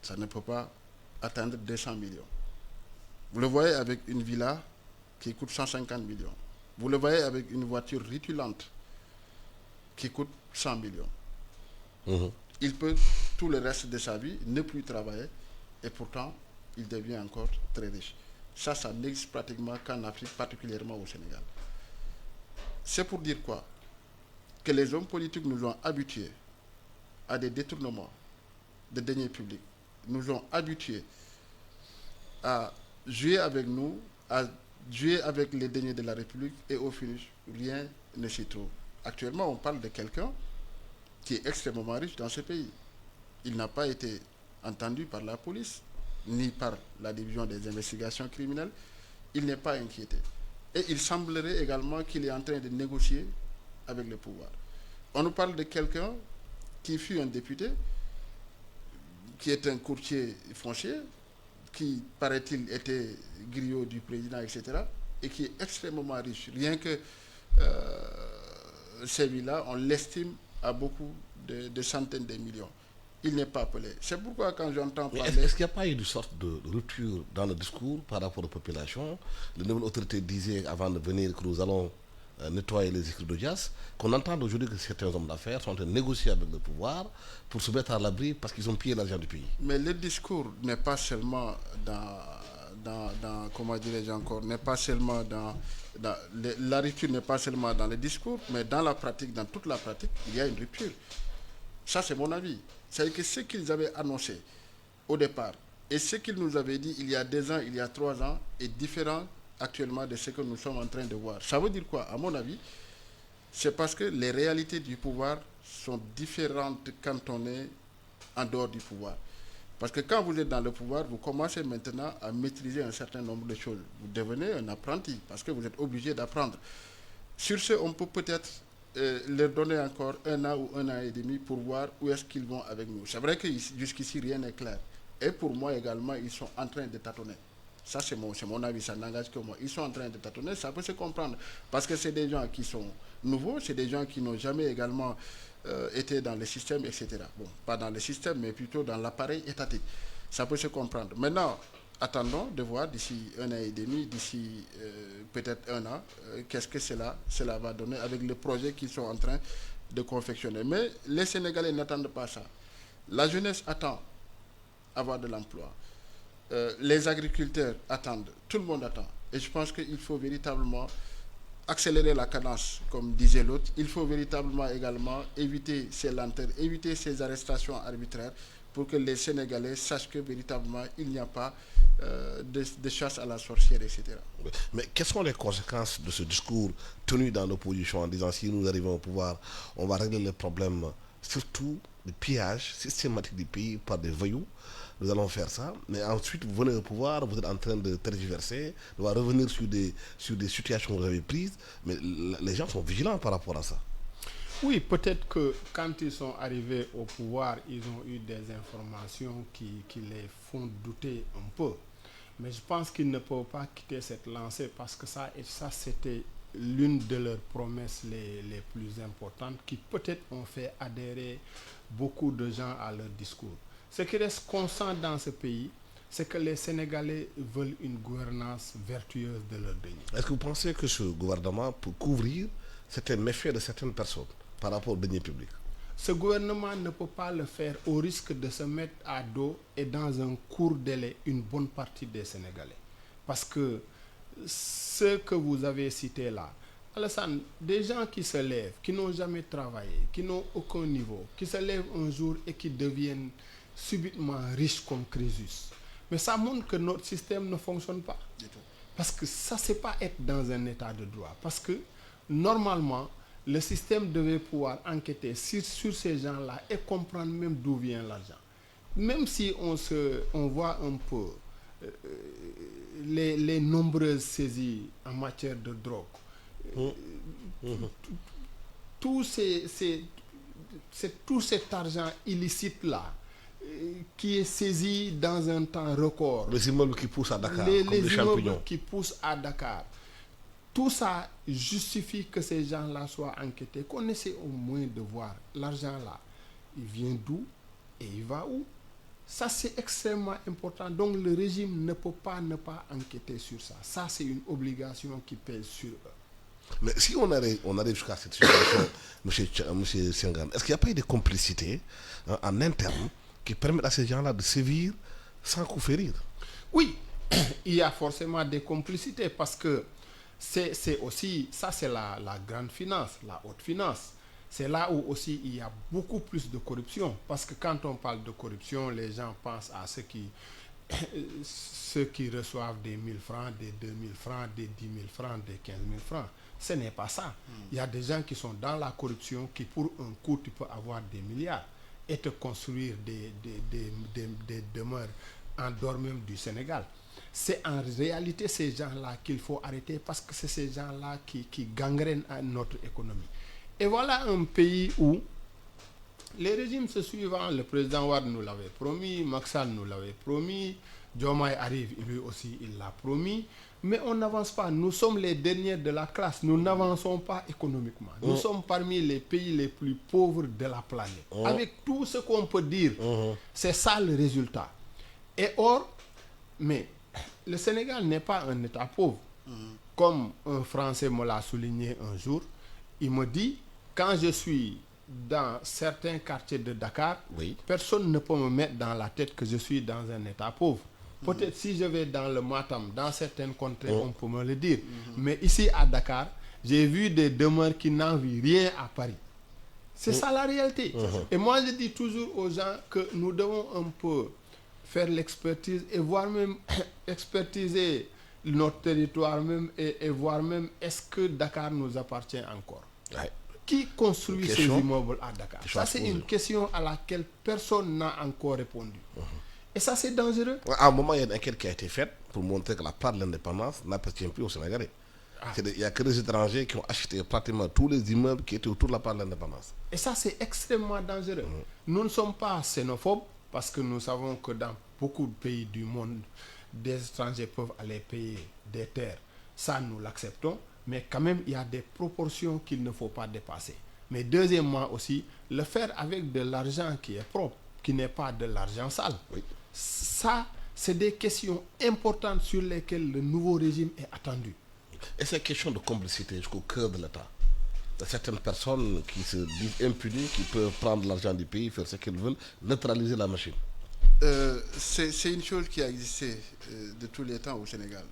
Ça ne peut pas atteindre 200 millions. Vous le voyez avec une villa qui coûte 150 millions. Vous le voyez avec une voiture rutulante qui coûte 100 millions. Il peut tout le reste de sa vie ne plus travailler et pourtant il devient encore très riche. Ça n'existe pratiquement qu'en Afrique, particulièrement au Sénégal. C'est pour dire quoi? Que les hommes politiques nous ont habitués à des détournements de deniers publics, nous ont habitués à jouer avec nous, à jouer avec les deniers de la République et au finish, rien ne s'y trouve. Actuellement, on parle de quelqu'un qui est extrêmement riche dans ce pays. Il n'a pas été entendu par la police, ni par la division des investigations criminelles. Il n'est pas inquiété. Et il semblerait également qu'il est en train de négocier avec le pouvoir. On nous parle de quelqu'un qui fut un député, qui est un courtier foncier, qui, paraît-il, était griot du président, etc., et qui est extrêmement riche. Rien que celui-là, on l'estime à beaucoup de centaines de millions. Il n'est pas appelé. C'est pourquoi quand j'entends Mais parler... est-ce qu'il n'y a pas eu une sorte de rupture dans le discours par rapport aux populations? Les nouvelles autorités disaient avant de venir que nous allons nettoyer les écrits d'audience, qu'on entend aujourd'hui que certains hommes d'affaires sont en train de négocier avec le pouvoir pour se mettre à l'abri parce qu'ils ont pillé l'argent du pays. Mais le discours n'est pas seulement comment dirais-je encore, n'est pas seulement la rupture n'est pas seulement dans le discours, mais dans la pratique, dans toute la pratique, il y a une rupture. Ça, c'est mon avis. C'est-à-dire que ce qu'ils avaient annoncé au départ et ce qu'ils nous avaient dit il y a 2 ans, il y a 3 ans est différent actuellement de ce que nous sommes en train de voir. Ça veut dire quoi? À mon avis, c'est parce que les réalités du pouvoir sont différentes quand on est en dehors du pouvoir. Parce que quand vous êtes dans le pouvoir, vous commencez maintenant à maîtriser un certain nombre de choses. Vous devenez un apprenti parce que vous êtes obligé d'apprendre. Sur ce, on peut peut-être leur donner encore 1 an ou 1 an et demi pour voir où est-ce qu'ils vont avec nous. C'est vrai que jusqu'ici, rien n'est clair. Et pour moi également, ils sont en train de tâtonner. Ça, c'est mon avis, ça n'engage que moi. Ils sont en train de tâtonner, ça peut se comprendre. Parce que c'est des gens qui sont nouveaux, c'est des gens qui n'ont jamais également été dans le système, etc. Bon, pas dans le système, mais plutôt dans l'appareil étatique. Ça peut se comprendre. Maintenant, attendons de voir d'ici 1 an et demi, d'ici peut-être 1 an, qu'est-ce que cela va donner avec le projet qu'ils sont en train de confectionner. Mais les Sénégalais n'attendent pas ça. La jeunesse attend avoir de l'emploi. Les agriculteurs attendent, tout le monde attend. Et je pense qu'il faut véritablement accélérer la cadence, comme disait l'autre. Il faut véritablement également éviter ces lenteurs, éviter ces arrestations arbitraires pour que les Sénégalais sachent que véritablement il n'y a pas de chasse à la sorcière, etc. Mais quelles sont les conséquences de ce discours tenu dans l'opposition en disant si nous arrivons au pouvoir, on va régler les problèmes, surtout le pillage systématique du pays par des voyous? Nous allons faire ça, mais ensuite vous venez au pouvoir, vous êtes en train de tergiverser, de revenir sur des situations que vous avez prises, mais les gens sont vigilants par rapport à ça. Oui, peut-être que quand ils sont arrivés au pouvoir, ils ont eu des informations qui les font douter un peu. Mais je pense qu'ils ne peuvent pas quitter cette lancée parce que ça c'était l'une de leurs promesses les plus importantes qui peut-être ont fait adhérer beaucoup de gens à leur discours. Ce qui reste constant dans ce pays, c'est que les Sénégalais veulent une gouvernance vertueuse de leur deniers. Est-ce que vous pensez que ce gouvernement peut couvrir certains méfaits de certaines personnes par rapport aux deniers publics? Ce gouvernement ne peut pas le faire au risque de se mettre à dos et dans un court délai une bonne partie des Sénégalais. Parce que ce que vous avez cité là, Alassane, des gens qui se lèvent, qui n'ont jamais travaillé, qui n'ont aucun niveau, qui se lèvent un jour et qui deviennent subitement riches comme Crésus. Mais ça montre que notre système ne fonctionne pas. Parce que ça, c'est pas être dans un état de droit. Parce que normalement, le système devait pouvoir enquêter sur ces gens-là et comprendre même d'où vient l'argent. Même si on voit un peu les nombreuses saisies en matière de drogue, tout cet argent illicite-là, qui est saisi dans un temps record. Les immeubles qui poussent à Dakar, comme les des champignons. immeubles qui poussent à Dakar. Tout ça justifie que ces gens-là soient enquêtés, qu'on essaie au moins de voir l'argent là, il vient d'où et il va où. Ça, c'est extrêmement important. Donc, le régime ne peut pas ne pas enquêter sur ça. Ça, c'est une obligation qui pèse sur eux. Mais si on arrive jusqu'à cette situation, monsieur Senghane, est-ce qu'il n'y a pas eu de complicité en interne qui permettent à ces gens-là de sévir sans coup férir? Oui, il y a forcément des complicités parce que c'est aussi, ça c'est la grande finance, la haute finance. C'est là où aussi il y a beaucoup plus de corruption. Parce que quand on parle de corruption, les gens pensent à ceux qui reçoivent des 1000 francs, des 2000 francs, des 10 000 francs, des 15 000 francs. Ce n'est pas ça. Il y a des gens qui sont dans la corruption qui, pour un coup, tu peux avoir des milliards et te construire des demeures en dehors même du Sénégal. C'est en réalité ces gens-là qu'il faut arrêter parce que c'est ces gens-là qui gangrènent notre économie. Et voilà un pays où les régimes se suivant, le président Wade nous l'avait promis, Macky Sall nous l'avait promis, Diomaye arrive, lui aussi, il l'a promis. Mais on n'avance pas. Nous sommes les derniers de la classe. Nous n'avançons pas économiquement. Nous sommes parmi les pays les plus pauvres de la planète. Avec tout ce qu'on peut dire, c'est ça le résultat. Et or, mais le Sénégal n'est pas un État pauvre. Comme un Français me l'a souligné un jour, il me dit, quand je suis dans certains quartiers de Dakar, personne ne peut me mettre dans la tête que je suis dans un État pauvre. Peut-être si je vais dans le Matam, dans certaines contrées, on peut me le dire. Mais ici à Dakar, j'ai vu des demeures qui n'envient rien à Paris. C'est ça la réalité. Et moi, je dis toujours aux gens que nous devons un peu faire l'expertise et voire même expertiser notre territoire même et voir même est-ce que Dakar nous appartient encore. Qui construit ces immeubles à Dakar? Ça, c'est une question à laquelle personne n'a encore répondu. Et ça, c'est dangereux. À un moment, il y a une enquête qui a été faite pour montrer que la part de l'indépendance n'appartient plus aux Sénégalais. Il n'y a que les étrangers qui ont acheté pratiquement tous les immeubles qui étaient autour de la part de l'indépendance. Et ça, c'est extrêmement dangereux. Nous ne sommes pas xénophobes parce que nous savons que dans beaucoup de pays du monde, des étrangers peuvent aller payer des terres. Ça, nous l'acceptons. Mais quand même, il y a des proportions qu'il ne faut pas dépasser. Mais deuxièmement aussi, le faire avec de l'argent qui est propre, qui n'est pas de l'argent sale. Ça, c'est des questions importantes sur lesquelles le nouveau régime est attendu. Et c'est une question de complicité jusqu'au cœur de l'État. Il y a certaines personnes qui se disent impunies, qui peuvent prendre l'argent du pays, faire ce qu'ils veulent, neutraliser la machine. C'est une chose qui a existé de tous les temps au Sénégal.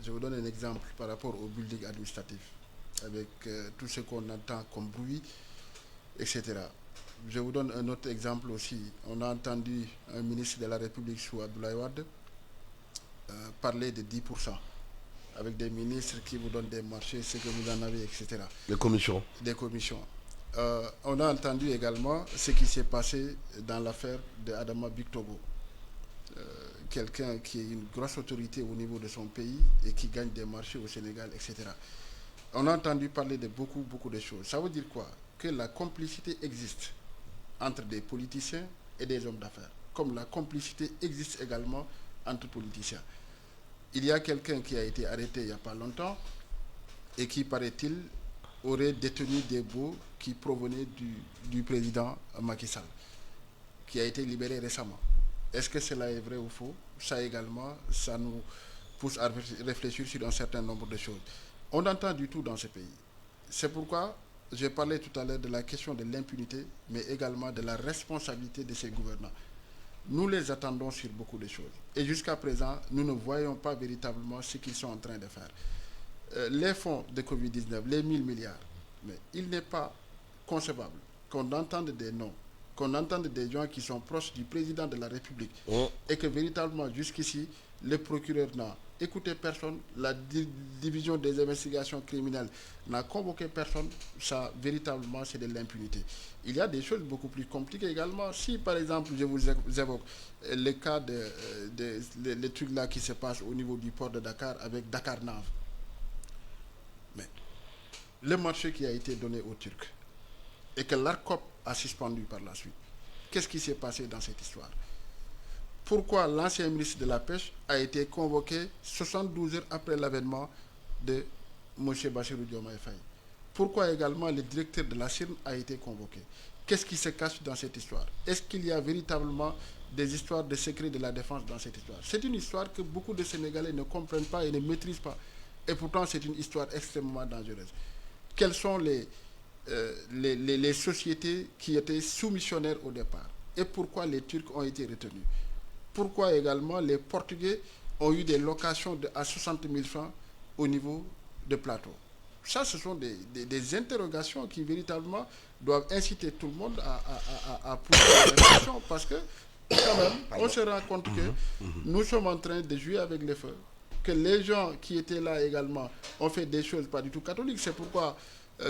Je vous donne un exemple par rapport au building administratif, avec tout ce qu'on entend comme bruit, etc. Je vous donne un autre exemple aussi. On a entendu un ministre de la République sous Abdoulaye Wade parler de 10%, avec des ministres qui vous donnent des marchés, ce que vous en avez, etc. Des commissions. Des commissions. On a entendu également ce qui s'est passé dans l'affaire de Adama Bictogo. Quelqu'un qui est une grosse autorité au niveau de son pays et qui gagne des marchés au Sénégal, etc. On a entendu parler de beaucoup de choses. Ça veut dire quoi? Que la complicité existe entre des politiciens et des hommes d'affaires, comme la complicité existe également entre politiciens. Il y a quelqu'un qui a été arrêté il n'y a pas longtemps et qui, paraît-il, aurait détenu des baux qui provenaient du président Macky Sall, qui a été libéré récemment. Est-ce que cela est vrai ou faux? Ça également, ça nous pousse à réfléchir sur un certain nombre de choses. On entend du tout dans ce pays. C'est pourquoi j'ai parlé tout à l'heure de la question de l'impunité, mais également de la responsabilité de ces gouvernants. Nous les attendons sur beaucoup de choses. Et jusqu'à présent, nous ne voyons pas véritablement ce qu'ils sont en train de faire. Les fonds de Covid-19, les 1000 milliards, mais il n'est pas concevable qu'on entende des noms, qu'on entende des gens qui sont proches du président de la République et que véritablement jusqu'ici, le procureur n'a écouté personne, la division des investigations criminelles n'a convoqué personne. Ça, véritablement, c'est de l'impunité. Il y a des choses beaucoup plus compliquées également. Si, par exemple, je vous évoque le cas les trucs là qui se passent au niveau du port de Dakar avec Dakar Nav. Mais le marché qui a été donné aux Turcs et que l'ARCOP a suspendu par la suite, qu'est-ce qui s'est passé dans cette histoire? Pourquoi l'ancien ministre de la Pêche a été convoqué 72 heures après l'avènement de M. Bassirou Diomaye Faye? Pourquoi également le directeur de la CIRN a été convoqué? Qu'est-ce qui se cache dans cette histoire? Est-ce qu'il y a véritablement des histoires de secret de la défense dans cette histoire? C'est une histoire que beaucoup de Sénégalais ne comprennent pas et ne maîtrisent pas. Et pourtant, c'est une histoire extrêmement dangereuse. Quelles sont les sociétés qui étaient soumissionnaires au départ? Et pourquoi les Turcs ont été retenus? Pourquoi également les Portugais ont eu des locations à 60 000 francs au niveau de plateau? Ça, ce sont des interrogations qui véritablement doivent inciter tout le monde à pousser la réflexion, parce que quand même, on se rend compte que nous sommes en train de jouer avec le feu, que les gens qui étaient là également ont fait des choses pas du tout catholiques. C'est pourquoi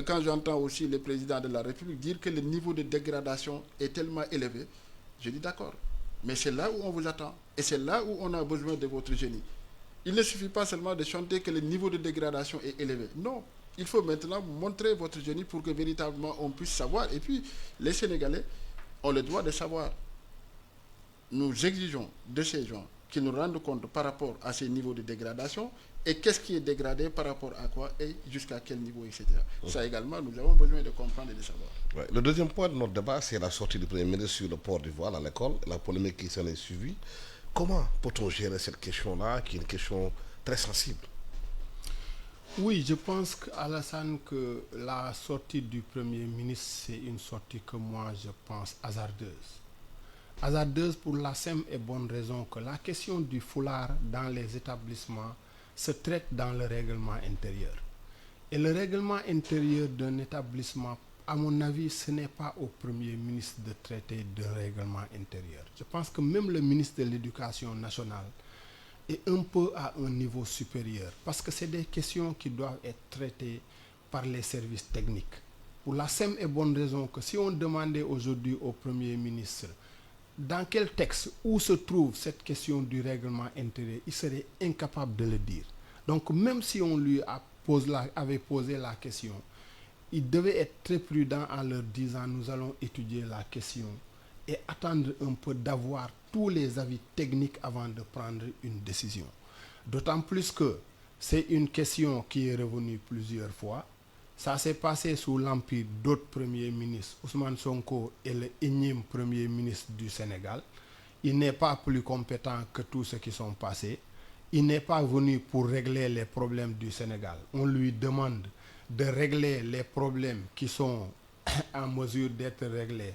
quand j'entends aussi le président de la République dire que le niveau de dégradation est tellement élevé, je dis d'accord. Mais c'est là où on vous attend. Et c'est là où on a besoin de votre génie. Il ne suffit pas seulement de chanter que le niveau de dégradation est élevé. Non, il faut maintenant montrer votre génie pour que véritablement on puisse savoir. Et puis, les Sénégalais ont le droit de savoir. Nous exigeons de ces gens qui nous rendent compte par rapport à ces niveaux de dégradation et qu'est-ce qui est dégradé par rapport à quoi et jusqu'à quel niveau, etc. Ça également, nous avons besoin de comprendre et de savoir. Ouais. Le deuxième point de notre débat, c'est la sortie du Premier ministre sur le port du voile à l'école et la polémique qui s'en est suivie. Comment peut-on gérer cette question-là, qui est une question très sensible? Oui, je pense Alassane, que la sortie du Premier ministre, c'est une sortie que moi je pense hasardeuse. Hasardeuse pour la simple et bonne raison que la question du foulard dans les établissements se traite dans le règlement intérieur. Et le règlement intérieur d'un établissement, à mon avis, ce n'est pas au Premier ministre de traiter d'un règlement intérieur. Je pense que même le ministre de l'Éducation nationale est un peu à un niveau supérieur, parce que c'est des questions qui doivent être traitées par les services techniques. Pour la simple et bonne raison que si on demandait aujourd'hui au Premier ministre dans quel texte, où se trouve cette question du règlement intérieur, il serait incapable de le dire. Donc même si on lui avait posé la question, il devait être très prudent en leur disant nous allons étudier la question et attendre un peu d'avoir tous les avis techniques avant de prendre une décision. D'autant plus que c'est une question qui est revenue plusieurs fois. Ça s'est passé sous l'empire d'autres premiers ministres. Ousmane Sonko est le énième premier ministre du Sénégal. Il n'est pas plus compétent que tous ceux qui sont passés. Il n'est pas venu pour régler les problèmes du Sénégal. On lui demande de régler les problèmes qui sont en mesure d'être réglés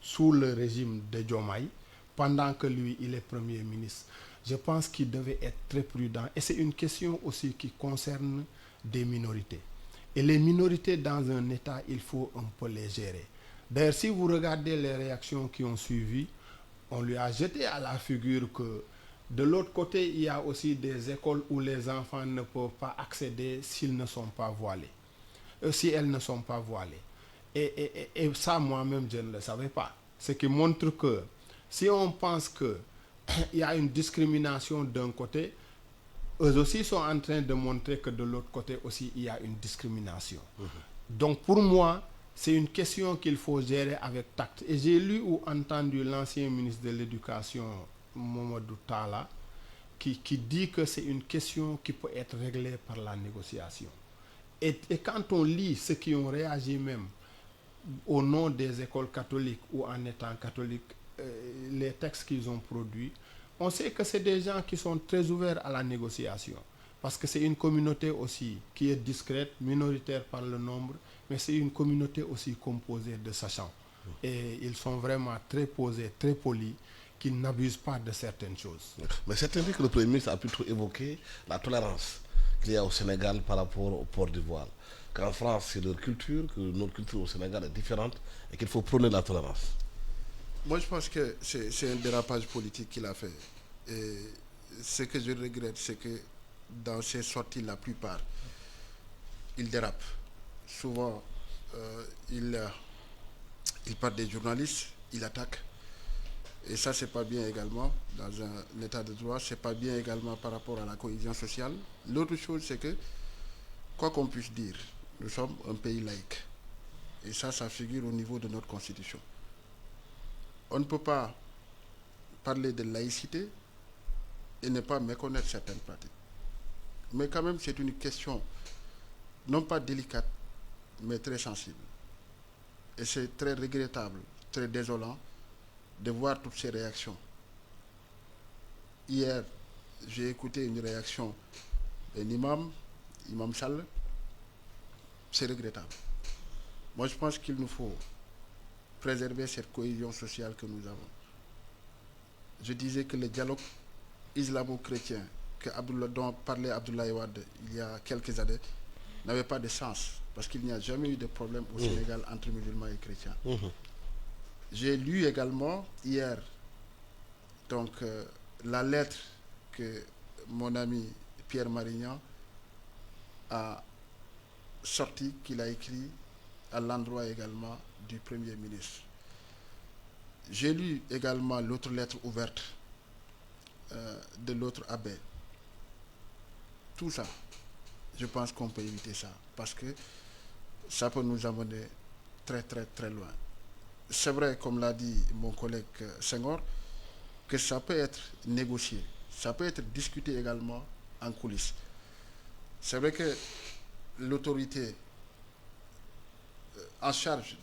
sous le régime de Diomaye, pendant que lui, il est Premier ministre. Je pense qu'il devait être très prudent. Et c'est une question aussi qui concerne des minorités. Et les minorités dans un État, il faut un peu les gérer. D'ailleurs, si vous regardez les réactions qui ont suivi, on lui a jeté à la figure que de l'autre côté, il y a aussi des écoles où les enfants ne peuvent pas accéder s'ils ne sont pas voilés. Si elles ne sont pas voilées. Et ça, moi-même, je ne le savais pas. Ce qui montre que si on pense qu'il y a une discrimination d'un côté, eux aussi sont en train de montrer que de l'autre côté aussi, il y a une discrimination. Donc pour moi, c'est une question qu'il faut gérer avec tact. Et j'ai lu ou entendu l'ancien ministre de l'Éducation, Mamadou Talla, qui dit que c'est une question qui peut être réglée par la négociation. Et quand on lit ceux qui ont réagi même au nom des écoles catholiques ou en étant catholiques, les textes qu'ils ont produits, on sait que c'est des gens qui sont très ouverts à la négociation. Parce que c'est une communauté aussi qui est discrète, minoritaire par le nombre, mais c'est une communauté aussi composée de sachants. Et ils sont vraiment très posés, très polis, qu'ils n'abusent pas de certaines choses. Mais c'est vrai que le Premier ministre a plutôt évoqué la tolérance qu'il y a au Sénégal par rapport au port du voile. Qu'en France, c'est leur culture, que notre culture au Sénégal est différente et qu'il faut prôner la tolérance. Moi, je pense que c'est un dérapage politique qu'il a fait. Et ce que je regrette, c'est que dans ses sorties, la plupart, il dérape. Souvent, il part des journalistes, il attaque. Et ça, c'est pas bien également dans un état de droit, c'est pas bien également par rapport à la cohésion sociale. L'autre chose, c'est que, quoi qu'on puisse dire, nous sommes un pays laïque. Et ça figure au niveau de notre constitution. On ne peut pas parler de laïcité et ne pas méconnaître certaines pratiques. Mais quand même, c'est une question non pas délicate, mais très sensible. Et c'est très regrettable, très désolant de voir toutes ces réactions. Hier, j'ai écouté une réaction d'un imam Sall. C'est regrettable. Moi, je pense qu'il nous faut préserver cette cohésion sociale que nous avons. Je disais que le dialogue islamo-chrétien dont parlait Abdoulaye Wade il y a quelques années n'avait pas de sens parce qu'il n'y a jamais eu de problème au Sénégal entre musulmans et chrétiens. J'ai lu également hier la lettre que mon ami Pierre Marignan a sortie, qu'il a écrit à l'endroit également du Premier ministre. J'ai lu également l'autre lettre ouverte de l'autre abbé. Tout ça, je pense qu'on peut éviter ça parce que ça peut nous amener très très très loin. C'est vrai, comme l'a dit mon collègue Senghor, que ça peut être négocié. ça peut être discuté également en coulisses. C'est vrai que l'autorité en charge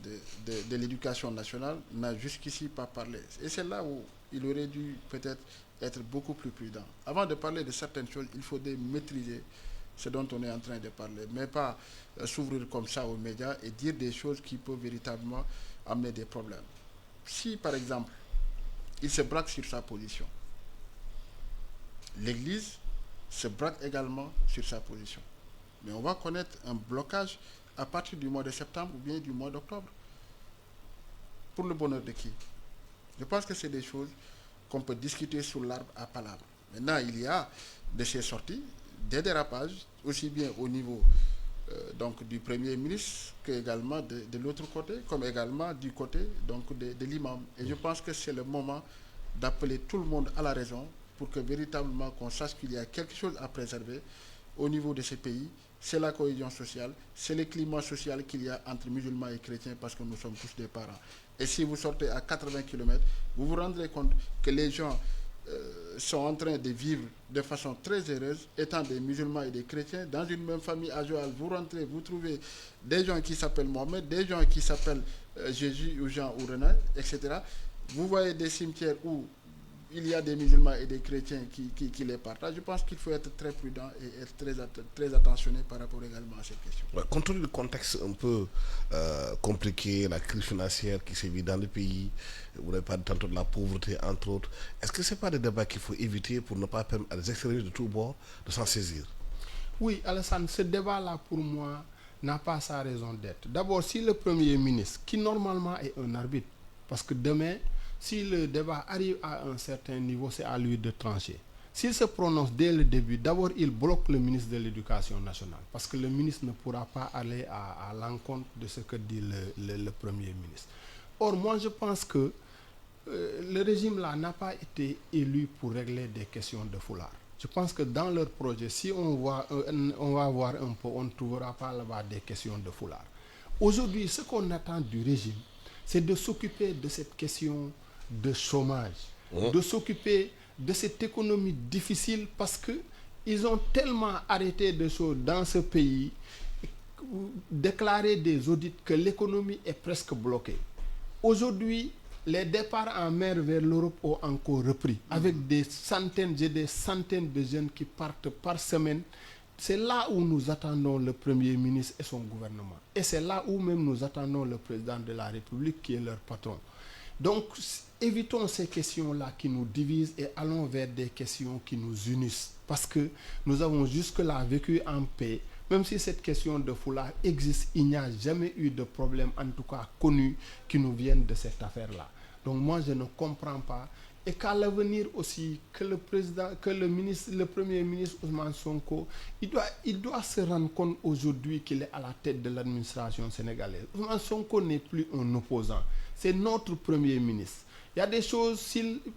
de l'éducation nationale n'a jusqu'ici pas parlé. Et c'est là où il aurait dû peut-être être beaucoup plus prudent. Avant de parler de certaines choses, il faudrait maîtriser ce dont on est en train de parler, mais pas s'ouvrir comme ça aux médias et dire des choses qui peuvent véritablement amener des problèmes. Si, par exemple, il se braque sur sa position, l'Église se braque également sur sa position. Mais on va connaître un blocage à partir du mois de septembre ou bien du mois d'octobre. Pour le bonheur de qui? Je pense que c'est des choses qu'on peut discuter sous l'arbre à palabres. Maintenant, il y a de ces sorties, des dérapages, aussi bien au niveau donc du Premier ministre que également de l'autre côté, comme également du côté donc de l'imam. Et je pense que c'est le moment d'appeler tout le monde à la raison pour que véritablement qu'on sache qu'il y a quelque chose à préserver au niveau de ces pays. C'est la cohésion sociale, c'est le climat social qu'il y a entre musulmans et chrétiens parce que nous sommes tous des parents. Et si vous sortez à 80 km, vous vous rendrez compte que les gens sont en train de vivre de façon très heureuse, étant des musulmans et des chrétiens. Dans une même famille à Joal, vous rentrez, vous trouvez des gens qui s'appellent Mohamed, des gens qui s'appellent Jésus ou Jean ou René, etc. Vous voyez des cimetières où il y a des musulmans et des chrétiens qui les partagent. Je pense qu'il faut être très prudent et être très attentionné par rapport également à cette question. Ouais, compte tenu du contexte un peu compliqué, la crise financière qui sévit dans le pays, vous n'avez pas tantôt de la pauvreté, entre autres, est-ce que ce n'est pas des débats qu'il faut éviter pour ne pas permettre à des extrémistes de tous bords de s'en saisir? Oui, Alassane, ce débat-là, pour moi, n'a pas sa raison d'être. D'abord, si le Premier ministre, qui normalement est un arbitre, parce que demain, si le débat arrive à un certain niveau, c'est à lui de trancher. S'il se prononce dès le début, d'abord il bloque le ministre de l'Éducation nationale, parce que le ministre ne pourra pas aller à l'encontre de ce que dit le Premier ministre. Or, moi je pense que le régime-là n'a pas été élu pour régler des questions de foulard. Je pense que dans leur projet, si on va voir un peu, on ne trouvera pas là-bas des questions de foulard. Aujourd'hui, ce qu'on attend du régime, c'est de s'occuper de cette question de chômage, de s'occuper de cette économie difficile parce que ils ont tellement arrêté de choses dans ce pays, déclaré des audits que l'économie est presque bloquée. Aujourd'hui, les départs en mer vers l'Europe ont encore repris, avec des centaines et des centaines de jeunes qui partent par semaine. C'est là où nous attendons le Premier ministre et son gouvernement. Et c'est là où même nous attendons le président de la République qui est leur patron. Donc, évitons ces questions-là qui nous divisent et allons vers des questions qui nous unissent. Parce que nous avons jusque-là vécu en paix. Même si cette question de foulard existe, il n'y a jamais eu de problème, en tout cas connu, qui nous vienne de cette affaire-là. Donc moi, je ne comprends pas. Et qu'à l'avenir aussi, que le Premier ministre Ousmane Sonko, il doit se rendre compte aujourd'hui qu'il est à la tête de l'administration sénégalaise. Ousmane Sonko n'est plus un opposant. C'est notre Premier ministre. Il y a des choses,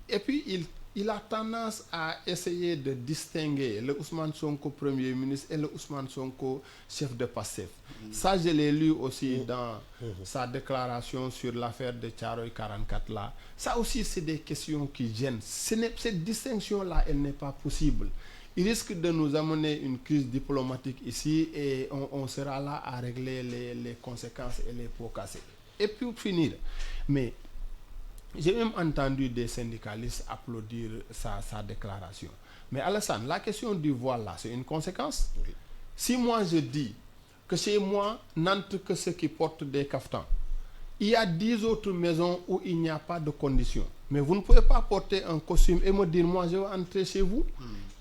et puis il a tendance à essayer de distinguer le Ousmane Sonko Premier ministre et le Ousmane Sonko chef de PASTEF. Ça, je l'ai lu aussi dans sa déclaration sur l'affaire de Thiaroye 44 là. Ça aussi, c'est des questions qui gênent. Cette distinction-là, elle n'est pas possible. Il risque de nous amener une crise diplomatique ici et on sera là à régler les conséquences et les pots cassés. Et puis pour finir, mais j'ai même entendu des syndicalistes applaudir sa déclaration. Mais Alassane, la question du voile là, c'est une conséquence. Oui. Si moi je dis que chez moi, n'entre que ceux qui portent des caftans, il y a 10 autres maisons où il n'y a pas de conditions. Mais vous ne pouvez pas porter un costume et me dire, moi je vais entrer chez vous.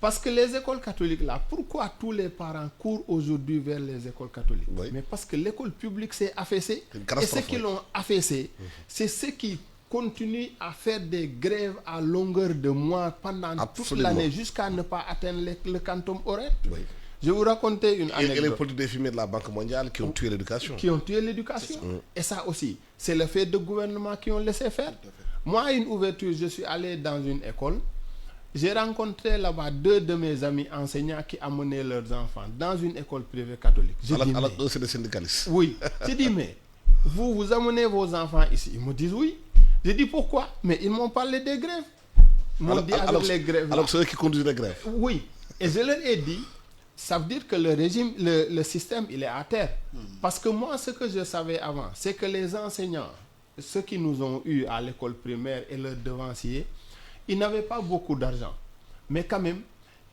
Parce que les écoles catholiques là, pourquoi tous les parents courent aujourd'hui vers les écoles catholiques? Oui. Mais parce que l'école publique s'est affaissée. Et ceux qui l'ont affaissée, c'est ceux qui continuent à faire des grèves à longueur de mois pendant toute l'année jusqu'à ne pas atteindre le quantum horaire. Oui. Je vais vous raconter une anecdote. Et les politiques défimées de la Banque mondiale qui ont tué l'éducation. Qui ont tué l'éducation. Et ça aussi, c'est le fait de gouvernements qui ont laissé faire. Moi, à une ouverture, je suis allé dans une école. J'ai rencontré là-bas 2 de mes amis enseignants qui amenaient leurs enfants dans une école privée catholique. Alors, c'est des syndicalistes. Oui. J'ai dit, mais vous amenez vos enfants ici? Ils me disent oui. J'ai dit pourquoi? Mais ils m'ont parlé des grèves. m'ont dit avec les grèves. Alors ceux qui conduisent les grèves. Oui, et je leur ai dit, ça veut dire que le régime, le système, il est à terre. Parce que moi, ce que je savais avant, c'est que les enseignants, ceux qui nous ont eus à l'école primaire et leurs devanciers, ils n'avaient pas beaucoup d'argent. Mais quand même,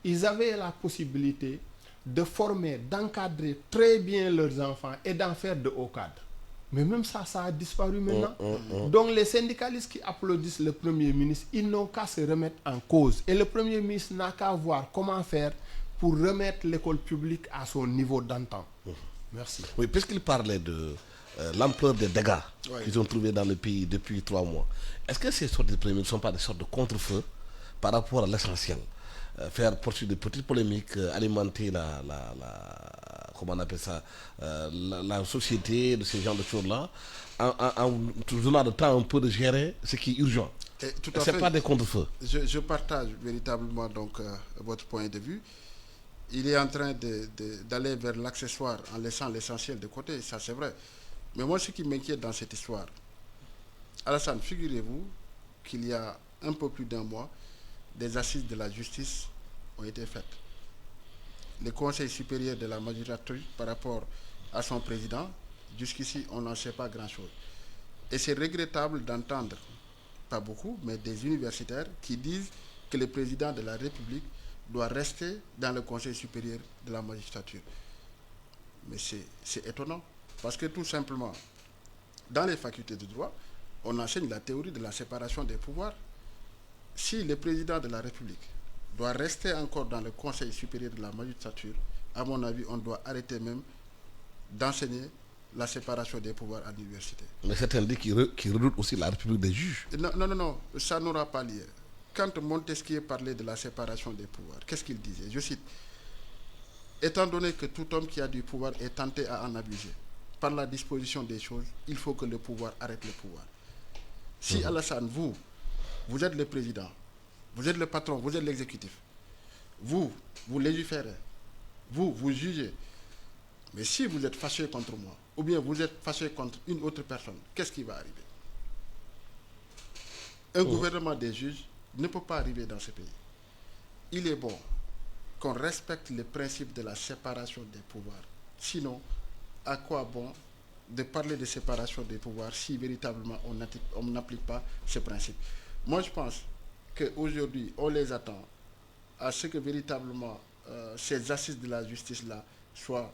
ils avaient la possibilité de former, d'encadrer très bien leurs enfants et d'en faire de hauts cadres. Mais même ça a disparu maintenant. Donc les syndicalistes qui applaudissent le Premier ministre, ils n'ont qu'à se remettre en cause. Et le Premier ministre n'a qu'à voir comment faire pour remettre l'école publique à son niveau d'antan. Merci. Oui, puisqu'il parlait de l'ampleur des dégâts qu'ils ont trouvés dans le pays depuis 3 mois, est-ce que ces sortes de premiers ne sont pas des sortes de contre-feu par rapport à l'essentiel? Faire poursuivre des petites polémiques, alimenter comment on appelle ça, la société de ces genres de choses-là, en donnant le temps un peu de gérer ce qui est urgent. Ce n'est pas des contre-feux. Je partage véritablement donc votre point de vue. Il est en train d'aller vers l'accessoire en laissant l'essentiel de côté, ça c'est vrai. Mais moi, ce qui m'inquiète dans cette histoire, Alassane, figurez-vous qu'il y a un peu plus d'1 mois, des assises de la justice ont été faites. Le Conseil supérieur de la magistrature, par rapport à son président, jusqu'ici, on n'en sait pas grand-chose. Et c'est regrettable d'entendre, pas beaucoup, mais des universitaires qui disent que le président de la République doit rester dans le Conseil supérieur de la magistrature. Mais c'est étonnant, parce que tout simplement, dans les facultés de droit, on enseigne la théorie de la séparation des pouvoirs. Si le président de la République doit rester encore dans le Conseil supérieur de la magistrature, à mon avis, on doit arrêter même d'enseigner la séparation des pouvoirs à l'université. Mais certains disent qu'ils redoutent aussi la République des juges. Non, ça n'aura pas lieu. Quand Montesquieu parlait de la séparation des pouvoirs, qu'est-ce qu'il disait? Je cite, « Étant donné que tout homme qui a du pouvoir est tenté à en abuser, par la disposition des choses, il faut que le pouvoir arrête le pouvoir. » Si Alassane, vous êtes le président, vous êtes le patron, vous êtes l'exécutif, vous légiférez, vous jugez, mais si vous êtes fâché contre moi, ou bien vous êtes fâché contre une autre personne, qu'est-ce qui va arriver? Un gouvernement des juges ne peut pas arriver dans ce pays. Il est bon qu'on respecte le principe de la séparation des pouvoirs. Sinon, à quoi bon de parler de séparation des pouvoirs si véritablement on n'applique pas ce principe? Moi, je pense qu'aujourd'hui, on les attend à ce que véritablement ces assises de la justice-là soient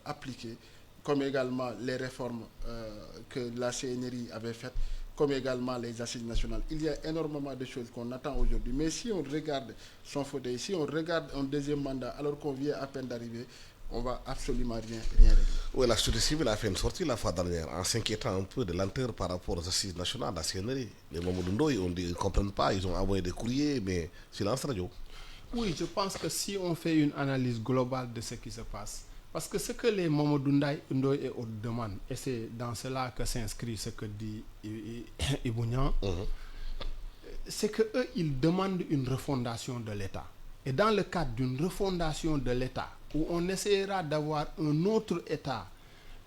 appliquées, comme également les réformes que la CNRI avait faites, comme également les assises nationales. Il y a énormément de choses qu'on attend aujourd'hui. Mais si on regarde son fauteuil, si on regarde un deuxième mandat, alors qu'on vient à peine d'arriver, on ne va absolument rien régler. Oui, la société civile a fait une sortie la fois dernière en s'inquiétant un peu de lenteur par rapport aux assises nationales, la CNRI. Les Mamadou Ndoye, ils ne comprennent pas, ils ont envoyé des courriers, mais silence radio. Oui, je pense que si on fait une analyse globale de ce qui se passe, parce que ce que les Mamadou Ndoye et autres demandent, et c'est dans cela que s'inscrit ce que dit Ibounian, c'est qu'eux, ils demandent une refondation de l'État. Et dans le cadre d'une refondation de l'État, où on essaiera d'avoir un autre État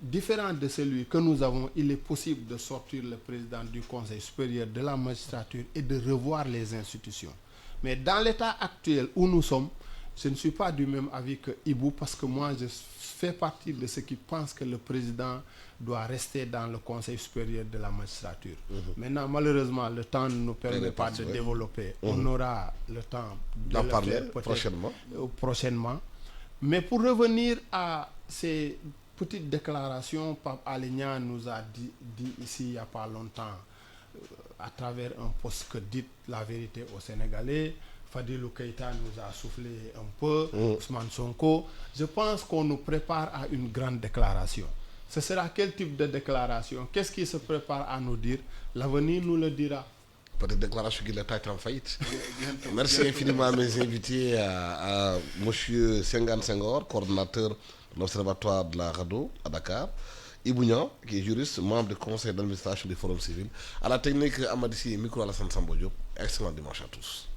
différent de celui que nous avons, il est possible de sortir le président du Conseil supérieur de la magistrature et de revoir les institutions. Mais dans l'état actuel où nous sommes, je ne suis pas du même avis que Ibou, parce que moi, je fais partie de ceux qui pensent que le président doit rester dans le Conseil supérieur de la magistrature. Maintenant, malheureusement, le temps ne nous permet pas de développer. On aura le temps d'en parler prochainement. Mais pour revenir à ces petites déclarations, Pape Alignan nous a dit ici il n'y a pas longtemps, à travers un poste que dit la vérité aux Sénégalais. Fadilou Keïta nous a soufflé un peu, Ousmane Sonko. Je pense qu'on nous prépare à une grande déclaration. Ce sera quel type de déclaration? Qu'est-ce qui se prépare à nous dire? L'avenir nous le dira. Peut-être déclaration qu'il est en faillite. Merci infiniment à mes invités, à M. Senghane Senghor, coordonnateur de l'Observatoire de la RADDHO à Dakar, Ibounian, qui est juriste, membre du conseil d'administration du Forum civil, à la technique Amadissi et micro Alassane Sambo Diop. Excellent dimanche à tous.